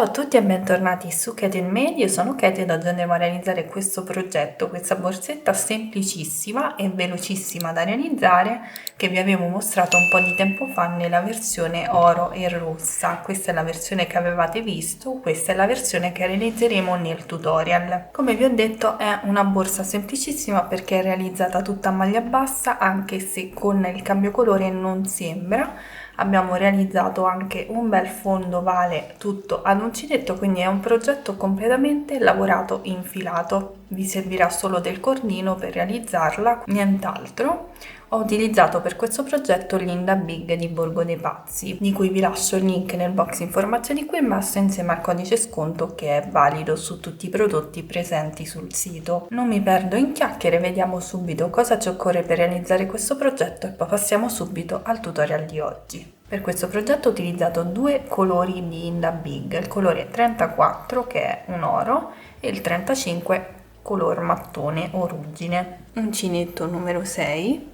Ciao a tutti e bentornati su Kate Made, io sono Kate ed oggi andremo a realizzare questo progetto, questa borsetta semplicissima e velocissima da realizzare che vi avevo mostrato un po' di tempo fa nella versione oro e rossa. Questa è la versione che avevate visto, questa è la versione che realizzeremo nel tutorial. Come vi ho detto è una borsa semplicissima perché è realizzata tutta a maglia bassa, anche se con il cambio colore non sembra. Abbiamo realizzato anche un bel fondo ovale tutto ad uncinetto, quindi è un progetto completamente lavorato in filato. Vi servirà solo del cordino per realizzarla, nient'altro. Ho utilizzato per questo progetto l'Inda Big di Borgo dei Pazzi, di cui vi lascio il link nel box informazioni qui in basso insieme al codice sconto che è valido su tutti i prodotti presenti sul sito. Non mi perdo in chiacchiere, vediamo subito cosa ci occorre per realizzare questo progetto e poi passiamo subito al tutorial di oggi. Per questo progetto ho utilizzato due colori di Inda Big, il colore 34 che è un oro e il 35 color mattone o ruggine. Uncinetto numero 6,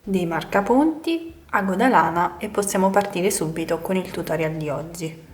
dei marcaponti, ago da lana e possiamo partire subito con il tutorial di oggi.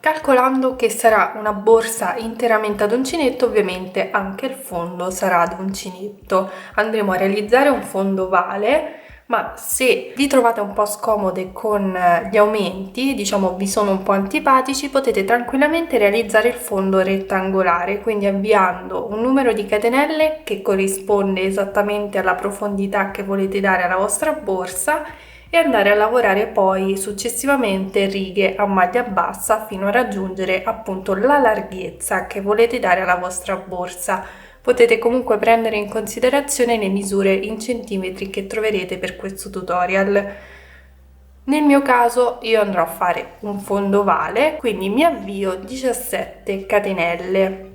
Calcolando che sarà una borsa interamente ad uncinetto, ovviamente anche il fondo sarà ad uncinetto. Andremo a realizzare un fondo ovale, ma se vi trovate un po' scomode con gli aumenti, diciamo vi sono un po' antipatici, potete tranquillamente realizzare il fondo rettangolare, quindi avviando un numero di catenelle che corrisponde esattamente alla profondità che volete dare alla vostra borsa e andare a lavorare poi successivamente righe a maglia bassa fino a raggiungere appunto la larghezza che volete dare alla vostra borsa. Potete comunque prendere in considerazione le misure in centimetri che troverete per questo tutorial. Nel mio caso io andrò a fare un fondo ovale, quindi mi avvio 17 catenelle.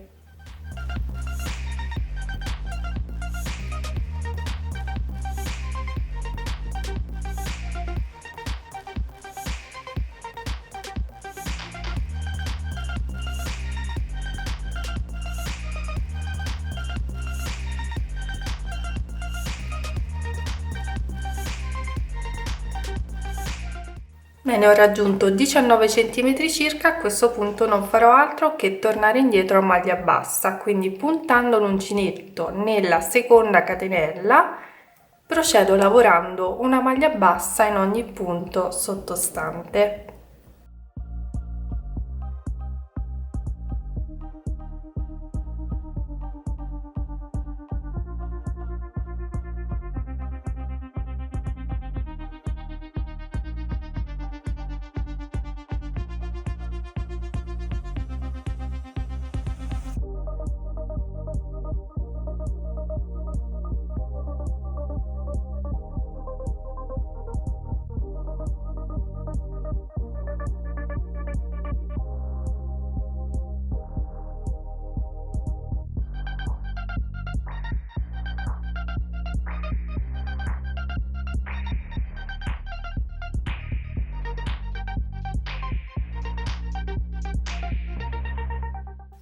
Bene, ho raggiunto 19 cm circa, a questo punto non farò altro che tornare indietro a maglia bassa, quindi puntando l'uncinetto nella seconda catenella procedo lavorando una maglia bassa in ogni punto sottostante.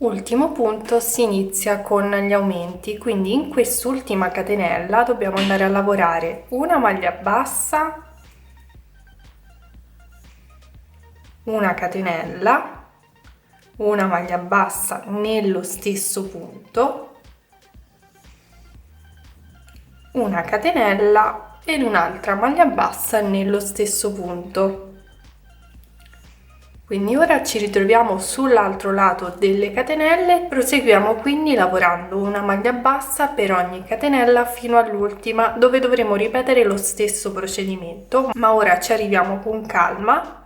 Ultimo punto, si inizia con gli aumenti, quindi in quest'ultima catenella dobbiamo andare a lavorare una maglia bassa, una catenella, una maglia bassa nello stesso punto, una catenella ed un'altra maglia bassa nello stesso punto. Quindi ora ci ritroviamo sull'altro lato delle catenelle, proseguiamo quindi lavorando una maglia bassa per ogni catenella fino all'ultima, dove dovremo ripetere lo stesso procedimento, ma ora ci arriviamo con calma.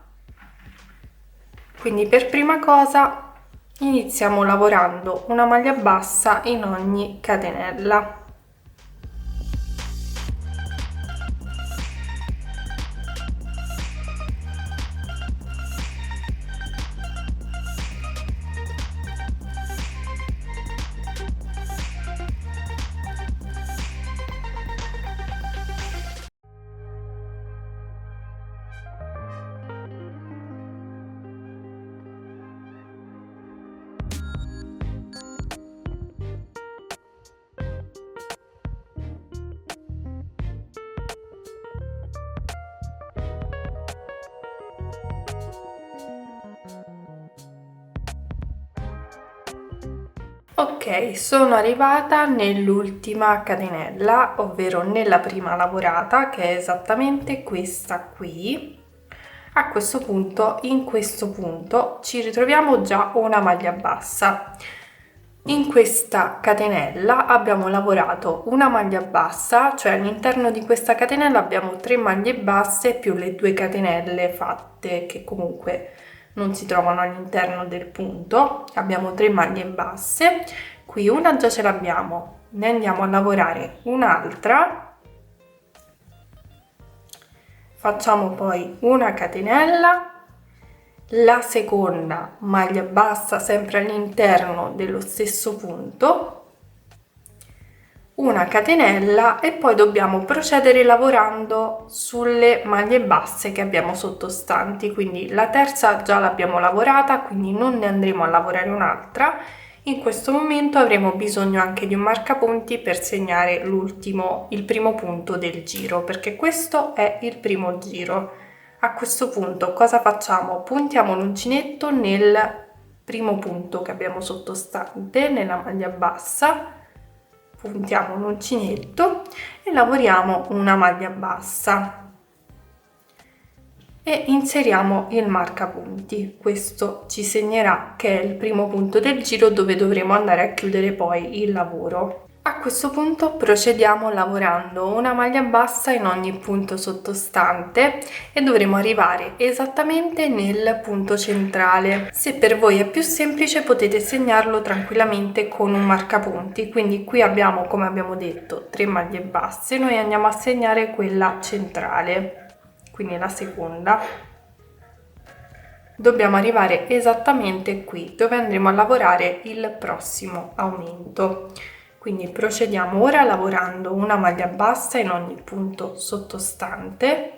Quindi per prima cosa iniziamo lavorando una maglia bassa in ogni catenella. Ok, sono arrivata nell'ultima catenella, ovvero nella prima lavorata, che è esattamente questa qui. A questo punto, in questo punto, ci ritroviamo già una maglia bassa. In questa catenella abbiamo lavorato una maglia bassa, cioè all'interno di questa catenella abbiamo 3 maglie basse più le 2 catenelle fatte, che comunque non si trovano all'interno del punto. Abbiamo 3 maglie basse, qui una già ce l'abbiamo, ne andiamo a lavorare un'altra, facciamo poi una catenella, la seconda maglia bassa sempre all'interno dello stesso punto, una catenella e poi dobbiamo procedere lavorando sulle maglie basse che abbiamo sottostanti. Quindi la terza già l'abbiamo lavorata, quindi non ne andremo a lavorare un'altra. In questo momento avremo bisogno anche di un marcapunti per segnare il primo punto del giro, perché questo è il primo giro. A questo punto cosa facciamo? Puntiamo l'uncinetto nel primo punto che abbiamo sottostante, nella maglia bassa, puntiamo l'uncinetto e lavoriamo una maglia bassa e inseriamo il marcapunti. Questo ci segnerà che è il primo punto del giro dove dovremo andare a chiudere poi il lavoro. A questo punto procediamo lavorando una maglia bassa in ogni punto sottostante e dovremo arrivare esattamente nel punto centrale. Se per voi è più semplice potete segnarlo tranquillamente con un marcapunti, quindi qui abbiamo, come abbiamo detto, 3 maglie basse, noi andiamo a segnare quella centrale, quindi la seconda. Dobbiamo arrivare esattamente qui dove andremo a lavorare il prossimo aumento. Quindi procediamo ora lavorando una maglia bassa in ogni punto sottostante.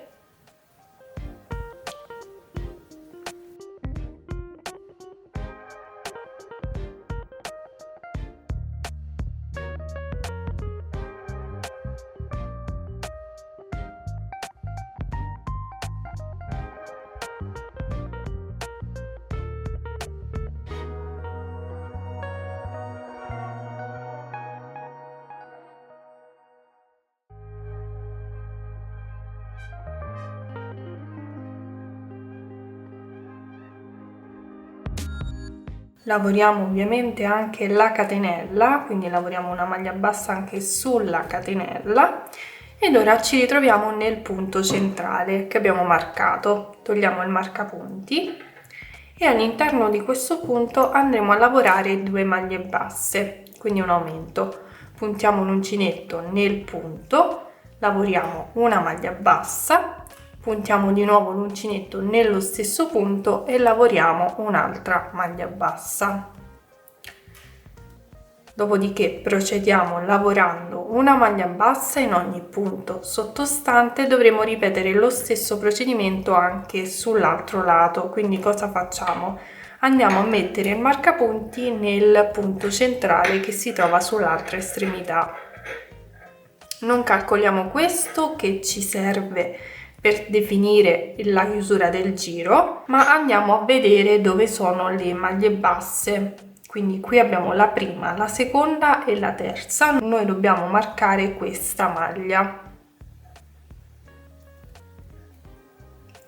Lavoriamo ovviamente anche la catenella, quindi lavoriamo una maglia bassa anche sulla catenella ed ora ci ritroviamo nel punto centrale che abbiamo marcato. Togliamo il marcapunti e all'interno di questo punto andremo a lavorare 2 maglie basse, quindi un aumento. Puntiamo l'uncinetto nel punto, lavoriamo una maglia bassa, puntiamo di nuovo l'uncinetto nello stesso punto e lavoriamo un'altra maglia bassa. Dopodiché procediamo lavorando una maglia bassa in ogni punto sottostante. Dovremo ripetere lo stesso procedimento anche sull'altro lato, quindi cosa facciamo? Andiamo a mettere il marcapunti nel punto centrale che si trova sull'altra estremità. Non calcoliamo questo che ci serve per definire la chiusura del giro, ma andiamo a vedere dove sono le maglie basse. Quindi qui abbiamo la prima, la seconda e la terza. Noi dobbiamo marcare questa maglia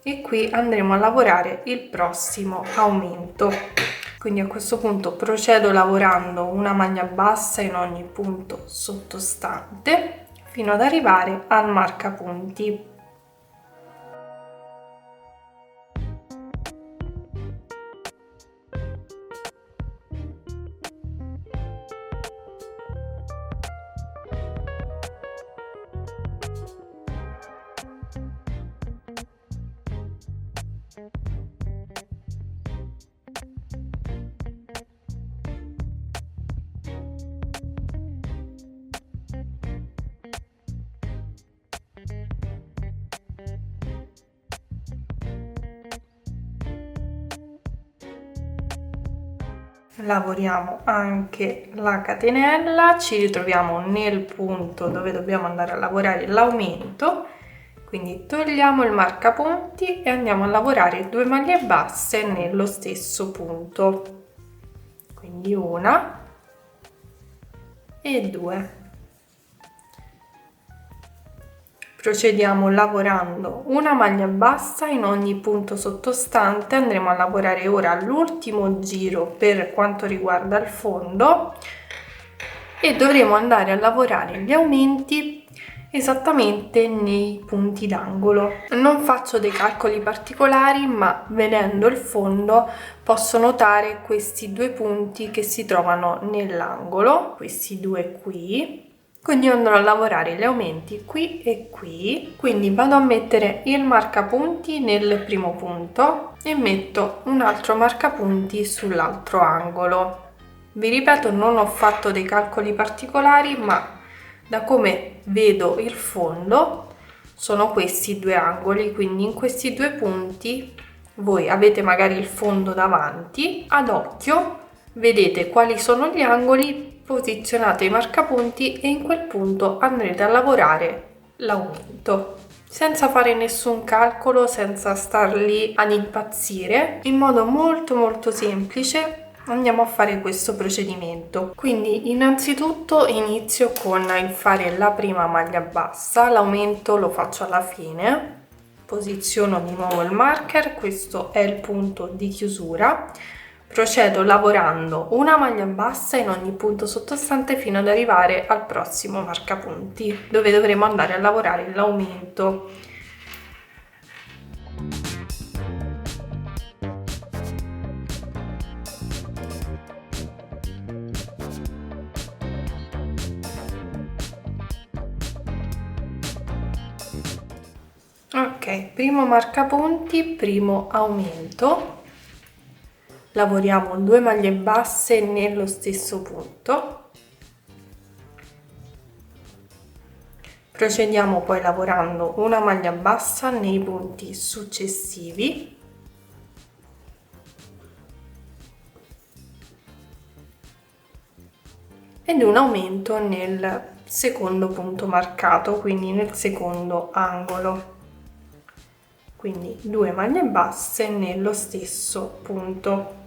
e qui andremo a lavorare il prossimo aumento. Quindi a questo punto procedo lavorando una maglia bassa in ogni punto sottostante fino ad arrivare al marcapunti. Lavoriamo anche la catenella, ci ritroviamo nel punto dove dobbiamo andare a lavorare l'aumento, quindi togliamo il marcapunti e andiamo a lavorare 2 maglie basse nello stesso punto, quindi una e 2. Procediamo lavorando una maglia bassa in ogni punto sottostante. Andremo a lavorare ora l'ultimo giro per quanto riguarda il fondo e dovremo andare a lavorare gli aumenti esattamente nei punti d'angolo. Non faccio dei calcoli particolari, ma vedendo il fondo posso notare questi due punti che si trovano nell'angolo, questi due qui. Quindi andrò a lavorare gli aumenti qui e qui, quindi vado a mettere il marcapunti nel primo punto e metto un altro marcapunti sull'altro angolo. Vi ripeto, non ho fatto dei calcoli particolari, ma da come vedo il fondo sono questi due angoli, quindi in questi due punti voi avete magari il fondo davanti, ad occhio vedete quali sono gli angoli, posizionate i marcapunti e in quel punto andrete a lavorare l'aumento senza fare nessun calcolo, senza star lì ad impazzire. In modo molto semplice andiamo a fare questo procedimento. Quindi innanzitutto inizio con il fare la prima maglia bassa, l'aumento lo faccio alla fine, posiziono di nuovo il marker, questo è il punto di chiusura. Procedo lavorando una maglia bassa in ogni punto sottostante fino ad arrivare al prossimo marcapunti, dove dovremo andare a lavorare l'aumento. Ok, primo marcapunti, primo aumento. Lavoriamo 2 maglie basse nello stesso punto. Procediamo poi lavorando una maglia bassa nei punti successivi. Ed un aumento nel secondo punto marcato, quindi nel secondo angolo. Quindi 2 maglie basse nello stesso punto.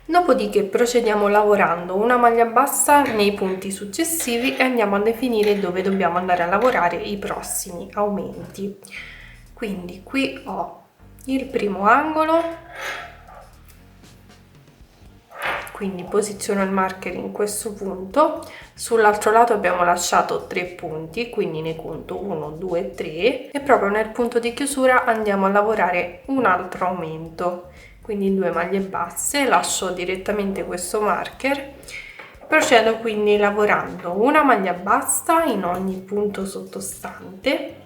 Dopodiché procediamo lavorando una maglia bassa nei punti successivi e andiamo a definire dove dobbiamo andare a lavorare i prossimi aumenti. Quindi qui ho il primo angolo, quindi posiziono il marker in questo punto, sull'altro lato abbiamo lasciato 3 punti, quindi ne conto 1, 2, 3 e proprio nel punto di chiusura andiamo a lavorare un altro aumento. Quindi 2 maglie basse, lascio direttamente questo marker, procedo quindi lavorando una maglia bassa in ogni punto sottostante.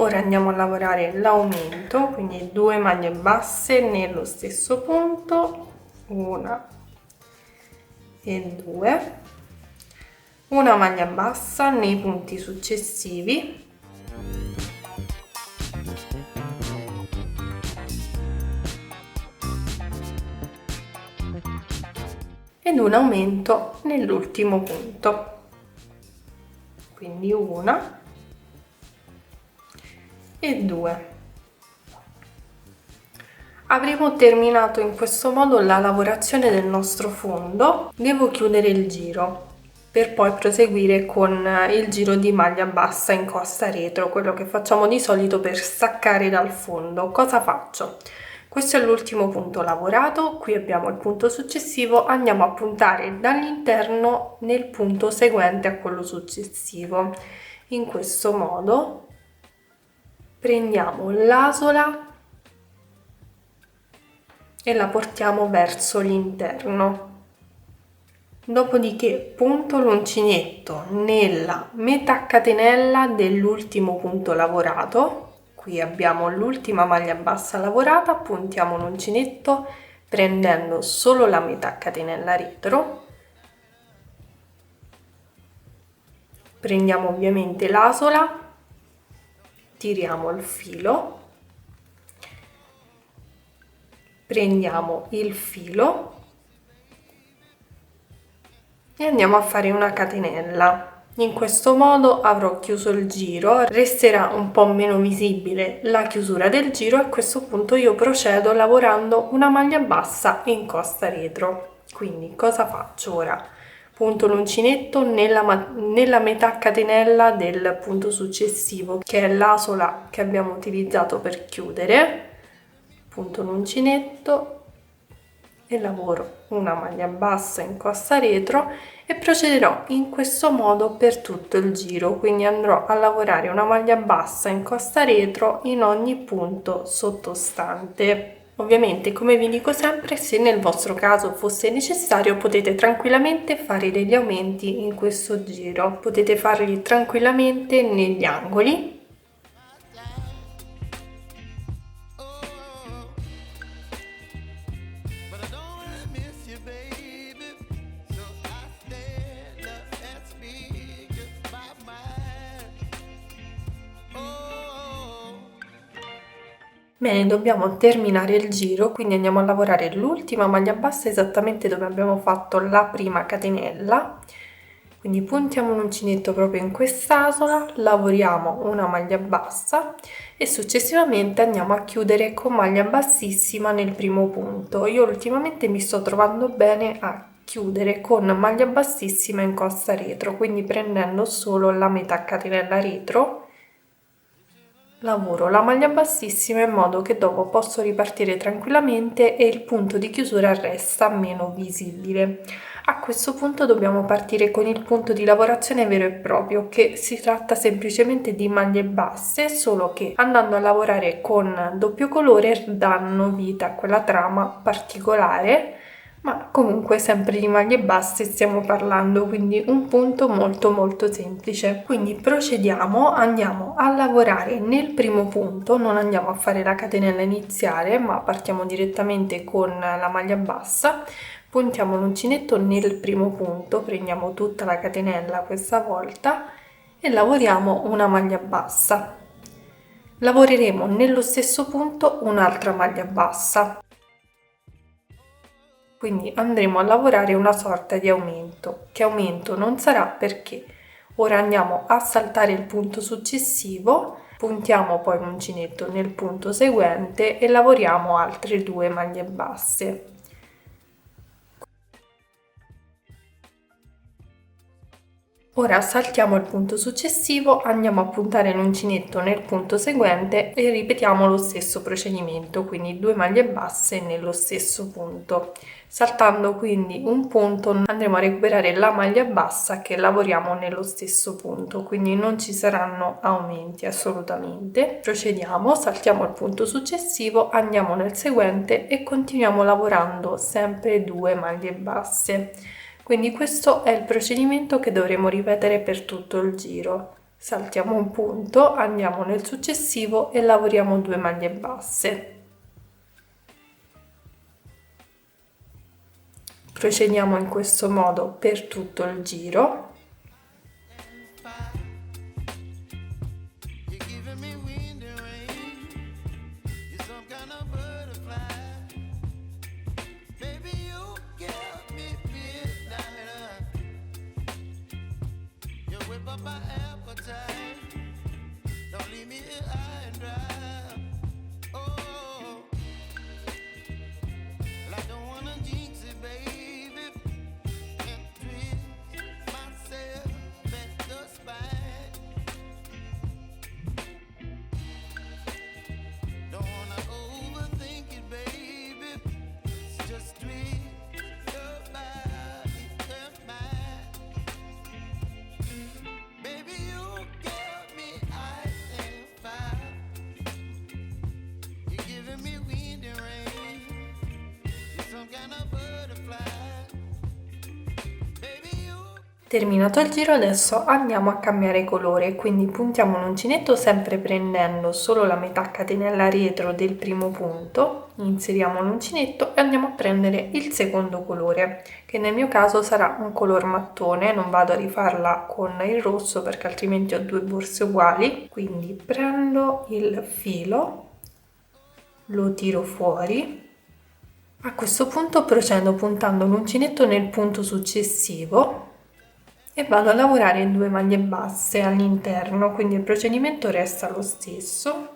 Ora andiamo a lavorare l'aumento, quindi 2 maglie basse nello stesso punto, 1 e 2, una maglia bassa nei punti successivi, ed un aumento nell'ultimo punto, quindi 1 e 2. Avremo terminato in questo modo la lavorazione del nostro fondo. Devo chiudere il giro per poi proseguire con il giro di maglia bassa in costa retro, quello che facciamo di solito per staccare dal fondo. Cosa faccio? Questo è l'ultimo punto lavorato, qui abbiamo il punto successivo, andiamo a puntare dall'interno nel punto seguente a quello successivo. In questo modo prendiamo l'asola e la portiamo verso l'interno. Dopodiché punto l'uncinetto nella metà catenella dell'ultimo punto lavorato. Qui abbiamo l'ultima maglia bassa lavorata, puntiamo l'uncinetto prendendo solo la metà catenella retro. Prendiamo ovviamente l'asola, tiriamo il filo, prendiamo il filo e andiamo a fare una catenella. In questo modo avrò chiuso il giro, resterà un po' meno visibile la chiusura del giro e a questo punto io procedo lavorando una maglia bassa in costa retro. Quindi cosa faccio ora? Punto l'uncinetto nella metà catenella del punto successivo, che è l'asola che abbiamo utilizzato per chiudere. Punto l'uncinetto e lavoro una maglia bassa in costa retro e procederò in questo modo per tutto il giro, quindi andrò a lavorare una maglia bassa in costa retro in ogni punto sottostante. Ovviamente, come vi dico sempre, se nel vostro caso fosse necessario potete tranquillamente fare degli aumenti in questo giro, potete farli tranquillamente negli angoli. Bene, dobbiamo terminare il giro, quindi andiamo a lavorare l'ultima maglia bassa esattamente dove abbiamo fatto la prima catenella. Quindi puntiamo un uncinetto proprio in quest'asola, lavoriamo una maglia bassa e successivamente andiamo a chiudere con maglia bassissima nel primo punto. Io ultimamente mi sto trovando bene a chiudere con maglia bassissima in costa retro, quindi prendendo solo la metà catenella retro lavoro la maglia bassissima in modo che dopo posso ripartire tranquillamente e il punto di chiusura resta meno visibile. A questo punto dobbiamo partire con il punto di lavorazione vero e proprio, che si tratta semplicemente di maglie basse, solo che andando a lavorare con doppio colore danno vita a quella trama particolare, ma comunque sempre di maglie basse stiamo parlando, quindi un punto molto semplice. Quindi procediamo, andiamo a lavorare nel primo punto, non andiamo a fare la catenella iniziale ma partiamo direttamente con la maglia bassa, puntiamo l'uncinetto nel primo punto, prendiamo tutta la catenella questa volta e lavoriamo una maglia bassa. Lavoreremo nello stesso punto un'altra maglia bassa. Quindi andremo a lavorare una sorta di aumento, che aumento non sarà perché ora andiamo a saltare il punto successivo, puntiamo poi l'uncinetto nel punto seguente e lavoriamo altre 2 maglie basse. Ora saltiamo il punto successivo, andiamo a puntare l'uncinetto nel punto seguente e ripetiamo lo stesso procedimento, quindi 2 maglie basse nello stesso punto. Saltando quindi un punto andremo a recuperare la maglia bassa che lavoriamo nello stesso punto, quindi non ci saranno aumenti assolutamente. Procediamo, saltiamo il punto successivo, andiamo nel seguente e continuiamo lavorando sempre 2 maglie basse. Quindi questo è il procedimento che dovremo ripetere per tutto il giro. Saltiamo un punto, andiamo nel successivo e lavoriamo 2 maglie basse. Procediamo in questo modo per tutto il giro. Terminato il giro adesso andiamo a cambiare colore, quindi puntiamo l'uncinetto sempre prendendo solo la metà catenella retro del primo punto, inseriamo l'uncinetto e andiamo a prendere il secondo colore, che nel mio caso sarà un color mattone, non vado a rifarla con il rosso perché altrimenti ho 2 borse uguali, quindi prendo il filo, lo tiro fuori. A questo punto procedo puntando l'uncinetto nel punto successivo e vado a lavorare 2 maglie basse all'interno, quindi il procedimento resta lo stesso.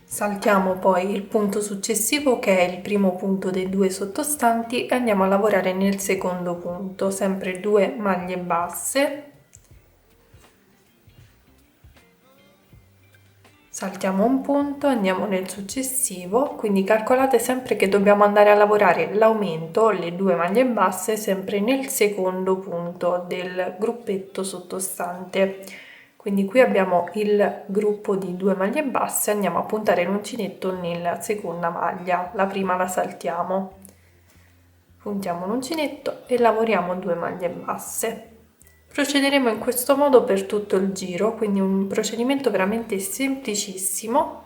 Saltiamo poi il punto successivo, che è il primo punto dei 2 sottostanti, e andiamo a lavorare nel secondo punto, sempre 2 maglie basse. Saltiamo un punto, andiamo nel successivo, quindi calcolate sempre che dobbiamo andare a lavorare l'aumento, le 2 maglie basse, sempre nel secondo punto del gruppetto sottostante. Quindi qui abbiamo il gruppo di 2 maglie basse, andiamo a puntare l'uncinetto nella seconda maglia, la prima la saltiamo, puntiamo l'uncinetto e lavoriamo 2 maglie basse. Procederemo in questo modo per tutto il giro, quindi un procedimento veramente semplicissimo.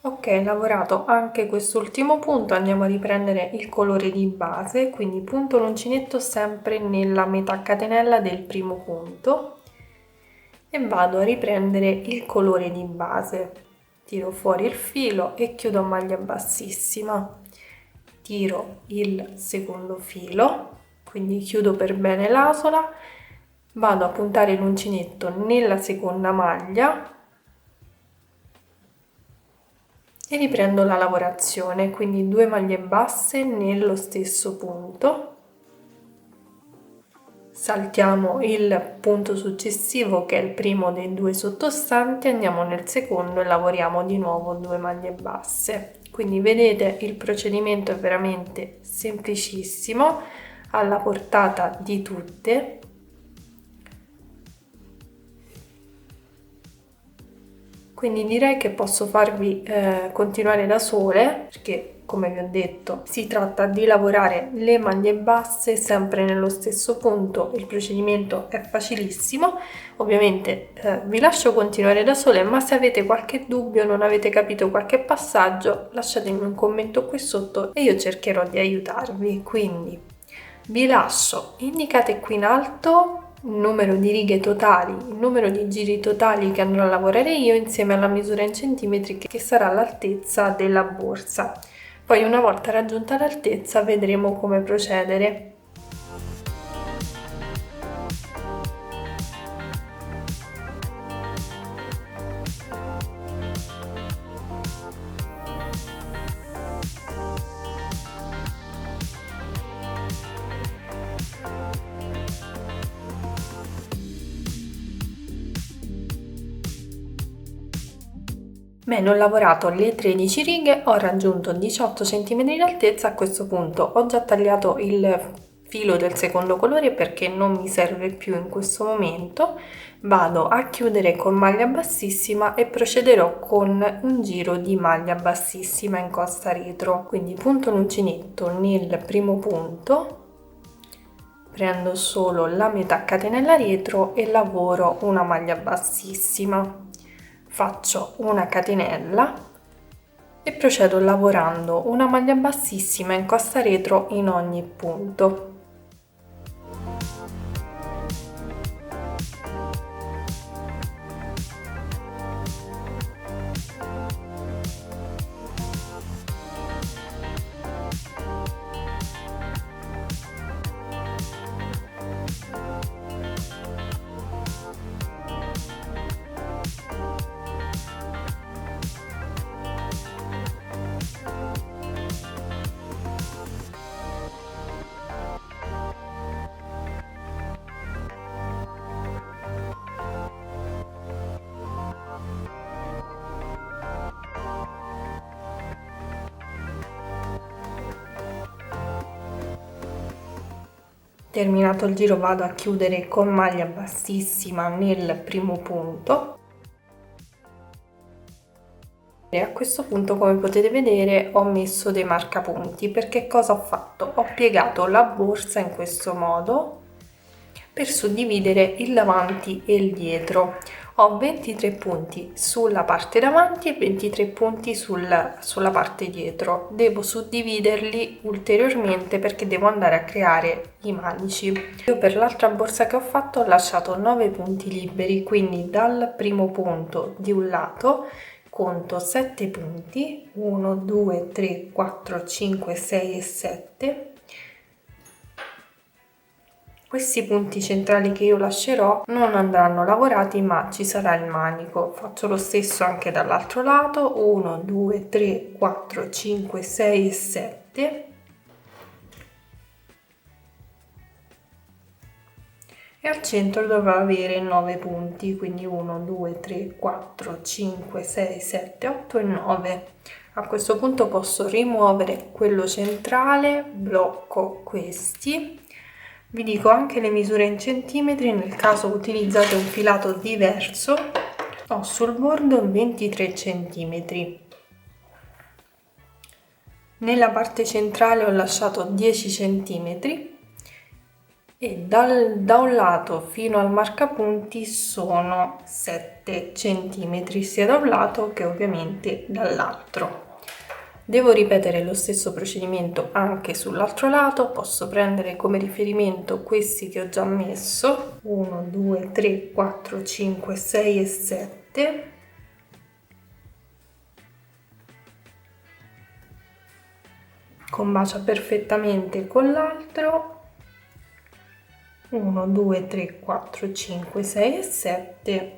Ok, lavorato anche quest'ultimo punto, andiamo a riprendere il colore di base, quindi punto l'uncinetto sempre nella metà catenella del primo punto e vado a riprendere il colore di base. Tiro fuori il filo e chiudo a maglia bassissima. Tiro il secondo filo, quindi chiudo per bene l'asola, vado a puntare l'uncinetto nella seconda maglia e riprendo la lavorazione, quindi 2 maglie basse nello stesso punto. Saltiamo il punto successivo, che è il primo dei 2 sottostanti, andiamo nel secondo e lavoriamo di nuovo 2 maglie basse. Quindi vedete, il procedimento è veramente semplicissimo, alla portata di tutte. Quindi direi che posso farvi continuare da sole, perché come vi ho detto si tratta di lavorare le maglie basse sempre nello stesso punto, il procedimento è facilissimo. Ovviamente vi lascio continuare da sole, ma se avete qualche dubbio, non avete capito qualche passaggio, lasciatemi un commento qui sotto e io cercherò di aiutarvi. Quindi vi lascio, indicate qui in alto il numero di righe totali, il numero di giri totali che andrò a lavorare io insieme alla misura in centimetri che sarà l'altezza della borsa. Poi una volta raggiunta l'altezza vedremo come procedere. Bene, ho lavorato le 13 righe, ho raggiunto 18 cm di altezza. A questo punto ho già tagliato il filo del secondo colore perché non mi serve più in questo momento. Vado a chiudere con maglia bassissima e procederò con un giro di maglia bassissima in costa retro. Quindi punto l'uncinetto nel primo punto, prendo solo la metà catenella retro e lavoro una maglia bassissima. Faccio una catenella e procedo lavorando una maglia bassissima in costa retro in ogni punto. Terminato il giro vado a chiudere con maglia bassissima nel primo punto E a questo punto, come potete vedere, ho messo dei marcapunti. Perché cosa ho fatto? Ho piegato la borsa in questo modo per suddividere il davanti e il dietro. Ho 23 punti sulla parte davanti e 23 punti sulla parte dietro. Devo suddividerli ulteriormente perché devo andare a creare i manici. Io per l'altra borsa che ho fatto ho lasciato 9 punti liberi, quindi dal primo punto di un lato conto 7 punti, 1, 2, 3, 4, 5, 6 e 7. Questi punti centrali che io lascerò non andranno lavorati, ma ci sarà il manico. Faccio lo stesso anche dall'altro lato, 1, 2, 3, 4, 5, 6 e 7. E al centro dovrò avere 9 punti, quindi 1, 2, 3, 4, 5, 6, 7, 8 e 9. A questo punto posso rimuovere quello centrale, blocco questi. Vi dico anche le misure in centimetri nel caso utilizzate un filato diverso. Ho sul bordo 23 centimetri. Nella parte centrale ho lasciato 10 centimetri e da un lato fino al marcapunti sono 7 centimetri sia da un lato che ovviamente dall'altro. Devo ripetere lo stesso procedimento anche sull'altro lato. Posso prendere come riferimento questi che ho già messo, 1, 2, 3, 4, 5, 6 e 7. Combacia perfettamente con l'altro, 1, 2, 3, 4, 5, 6 e 7.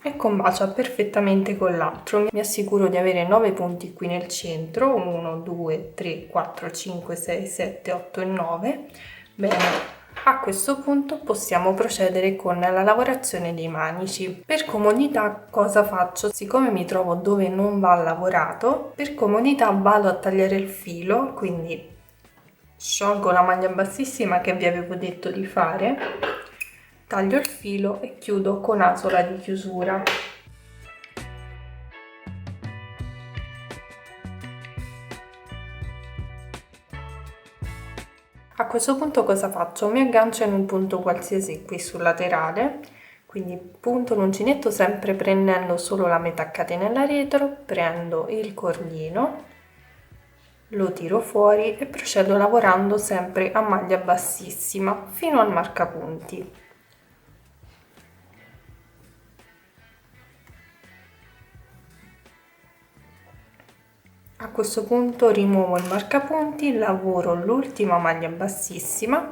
E combacia perfettamente con l'altro. Mi assicuro di avere 9 punti qui nel centro, 1, 2, 3, 4, 5, 6, 7, 8 e 9. Bene, a questo punto possiamo procedere con la lavorazione dei manici. Per comodità cosa faccio? Siccome mi trovo dove non va lavorato, per comodità vado a tagliare il filo, quindi sciolgo la maglia bassissima che vi avevo detto di fare, taglio il filo e chiudo con asola di chiusura. A questo punto cosa faccio? Mi aggancio in un punto qualsiasi qui sul laterale, quindi punto l'uncinetto sempre prendendo solo la metà catenella retro, prendo il cornino, lo tiro fuori e procedo lavorando sempre a maglia bassissima fino al marcapunti. A questo punto rimuovo il marcapunti, lavoro l'ultima maglia bassissima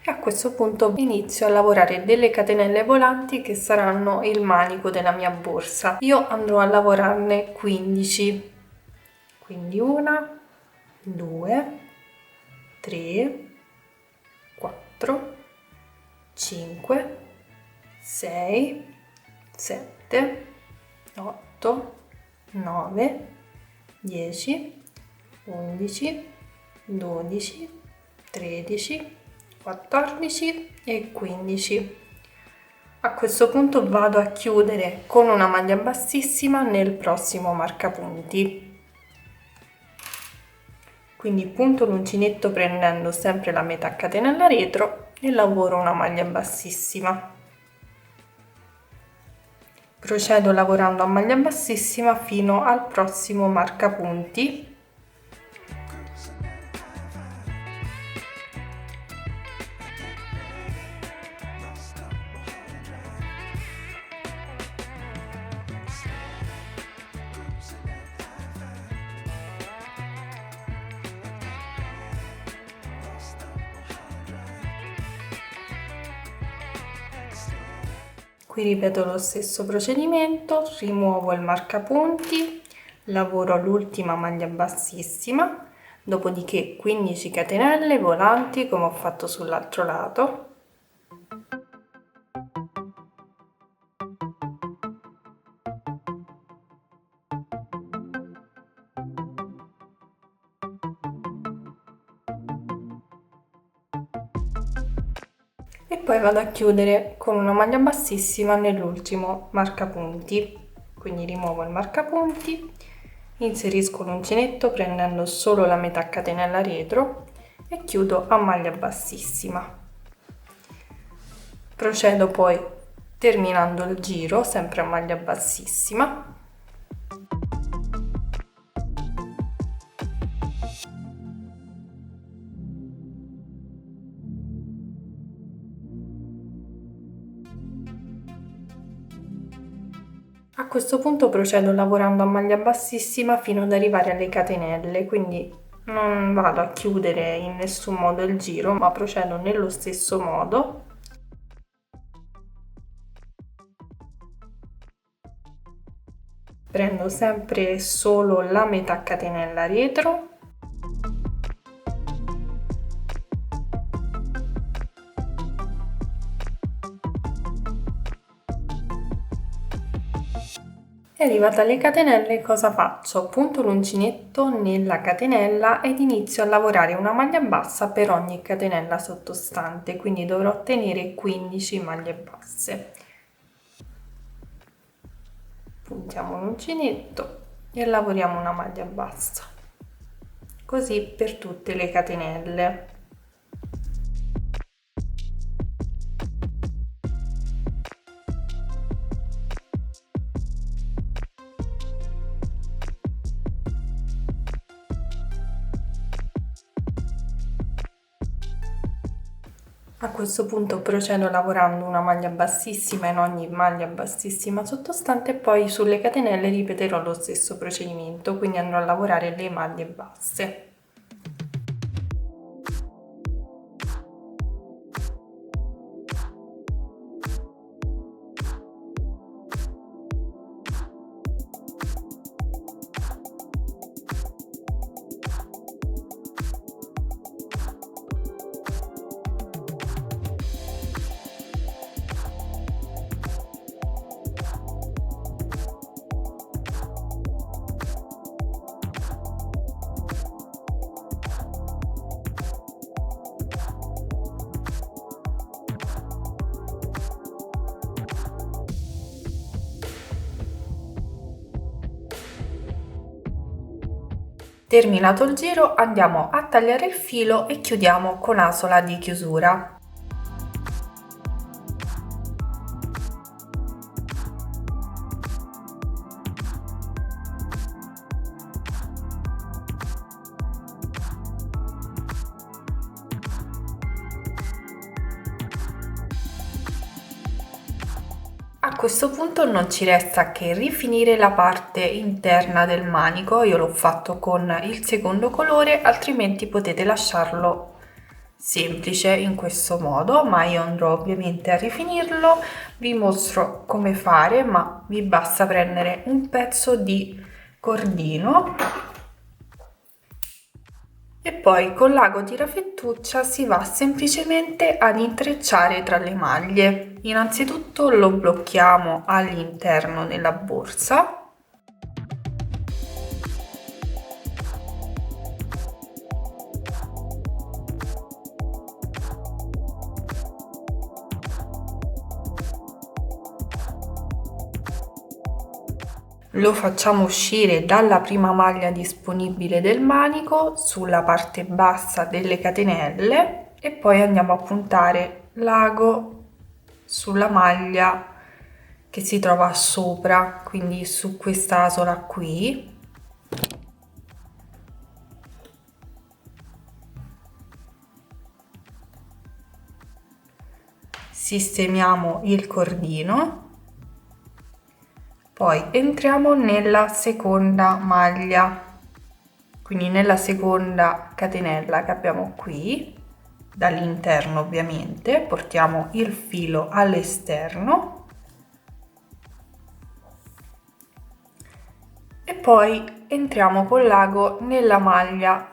e a questo punto inizio a lavorare delle catenelle volanti che saranno il manico della mia borsa. Io andrò a lavorarne 15, quindi 1, 2, 3, 4, 5, 6, 7, 8, 9, 10, 11, 12, 13, 14 e 15. A questo punto vado a chiudere con una maglia bassissima nel prossimo marcapunti. Quindi punto l'uncinetto prendendo sempre la metà catenella retro e lavoro una maglia bassissima. Procedo lavorando a maglia bassissima fino al prossimo marcapunti. Qui ripeto lo stesso procedimento, rimuovo il marcapunti, lavoro l'ultima maglia bassissima, dopodiché 15 catenelle volanti come ho fatto sull'altro lato. E poi vado a chiudere con una maglia bassissima nell'ultimo marcapunti. Quindi rimuovo il marcapunti, inserisco l'uncinetto prendendo solo la metà catenella retro e chiudo a maglia bassissima. Procedo poi terminando il giro sempre a maglia bassissima. A questo punto procedo lavorando a maglia bassissima fino ad arrivare alle catenelle, quindi non vado a chiudere in nessun modo il giro, ma procedo nello stesso modo. Prendo sempre solo la metà catenella retro e arrivata alle catenelle cosa faccio? Punto l'uncinetto nella catenella ed inizio a lavorare una maglia bassa per ogni catenella sottostante, quindi dovrò ottenere 15 maglie basse. Puntiamo l'uncinetto e lavoriamo una maglia bassa, così per tutte le catenelle. A questo punto procedo lavorando una maglia bassissima in ogni maglia bassissima sottostante e poi sulle catenelle ripeterò lo stesso procedimento, quindi andrò a lavorare le maglie basse. Terminato il giro andiamo a tagliare il filo e chiudiamo con asola di chiusura. A questo punto non ci resta che rifinire la parte interna del manico, io l'ho fatto con il secondo colore, altrimenti potete lasciarlo semplice in questo modo, ma io andrò ovviamente a rifinirlo, vi mostro come fare, ma vi basta prendere un pezzo di cordino e poi con l'ago tirafettuccia si va semplicemente ad intrecciare tra le maglie. Innanzitutto lo blocchiamo all'interno della borsa. Lo facciamo uscire dalla prima maglia disponibile del manico sulla parte bassa delle catenelle e poi andiamo a puntare l'ago sulla maglia che si trova sopra, quindi su questa asola qui. Sistemiamo il cordino. Poi entriamo nella seconda maglia, quindi nella seconda catenella che abbiamo qui, dall'interno ovviamente, portiamo il filo all'esterno e poi entriamo con l'ago nella maglia,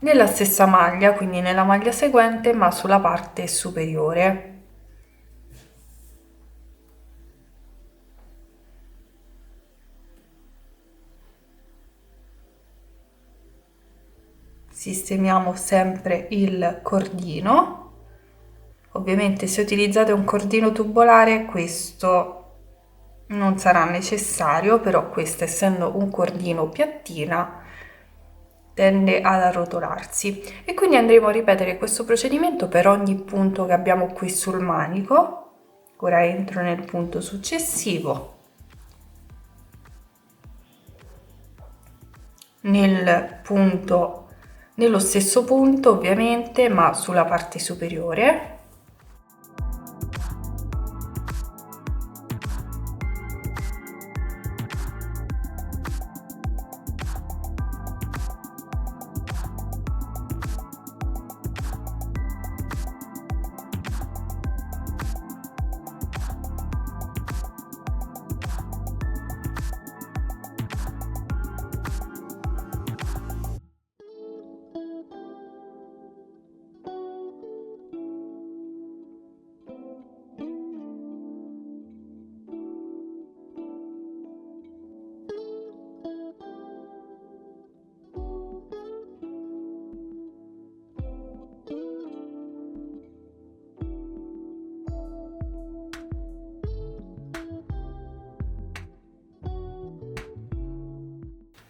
nella stessa maglia, quindi nella maglia seguente ma sulla parte superiore. Sistemiamo sempre il cordino, Ovviamente se utilizzate un cordino tubolare questo non sarà necessario, però questo, essendo un cordino piattina, tende ad arrotolarsi, e quindi andremo a ripetere questo procedimento per ogni punto che abbiamo qui sul manico. Ora entro nel punto successivo, nello stesso punto ovviamente, ma sulla parte superiore.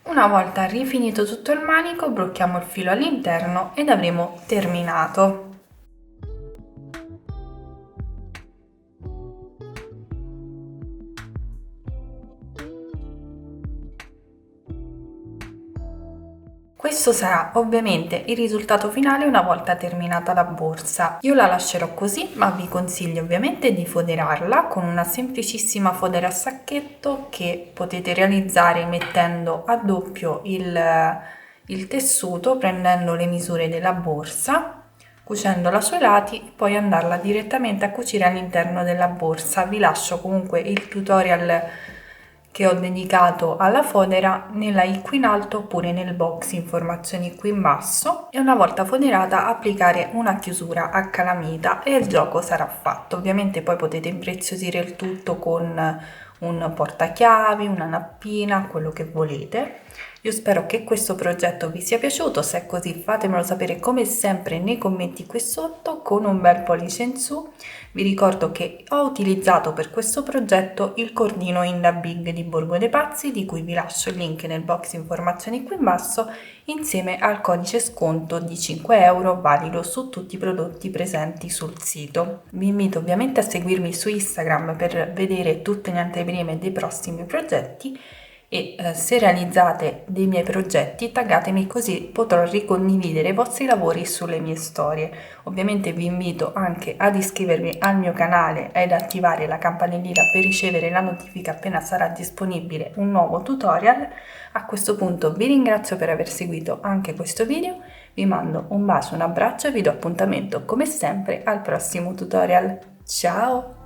Una volta rifinito tutto il manico, blocchiamo il filo all'interno ed avremo terminato. Questo sarà ovviamente il risultato finale una volta terminata la borsa. Io la lascerò così, ma vi consiglio ovviamente di foderarla con una semplicissima fodera a sacchetto che potete realizzare mettendo a doppio il tessuto, prendendo le misure della borsa, cucendola sui lati e poi andarla direttamente a cucire all'interno della borsa. Vi lascio comunque il tutorial che ho dedicato alla fodera nella i qui in alto oppure nel box informazioni qui in basso, e una volta foderata applicare una chiusura a calamita e il gioco sarà fatto. Ovviamente poi potete impreziosire il tutto con un portachiavi, una nappina, quello che volete. Io spero che questo progetto vi sia piaciuto, se è così fatemelo sapere come sempre nei commenti qui sotto con un bel pollice in su. Vi ricordo che ho utilizzato per questo progetto il cordino Inda Big di Borgo dei Pazzi, di cui vi lascio il link nel box informazioni qui in basso, insieme al codice sconto di 5 euro valido su tutti i prodotti presenti sul sito. Vi invito ovviamente a seguirmi su Instagram per vedere tutte le anteprime dei prossimi progetti, e se realizzate dei miei progetti taggatemi, così potrò ricondividere i vostri lavori sulle mie storie. Ovviamente vi invito anche ad iscrivervi al mio canale ed attivare la campanellina per ricevere la notifica appena sarà disponibile un nuovo tutorial. A questo punto vi ringrazio per aver seguito anche questo video, vi mando un bacio, un abbraccio e vi do appuntamento come sempre al prossimo tutorial. Ciao!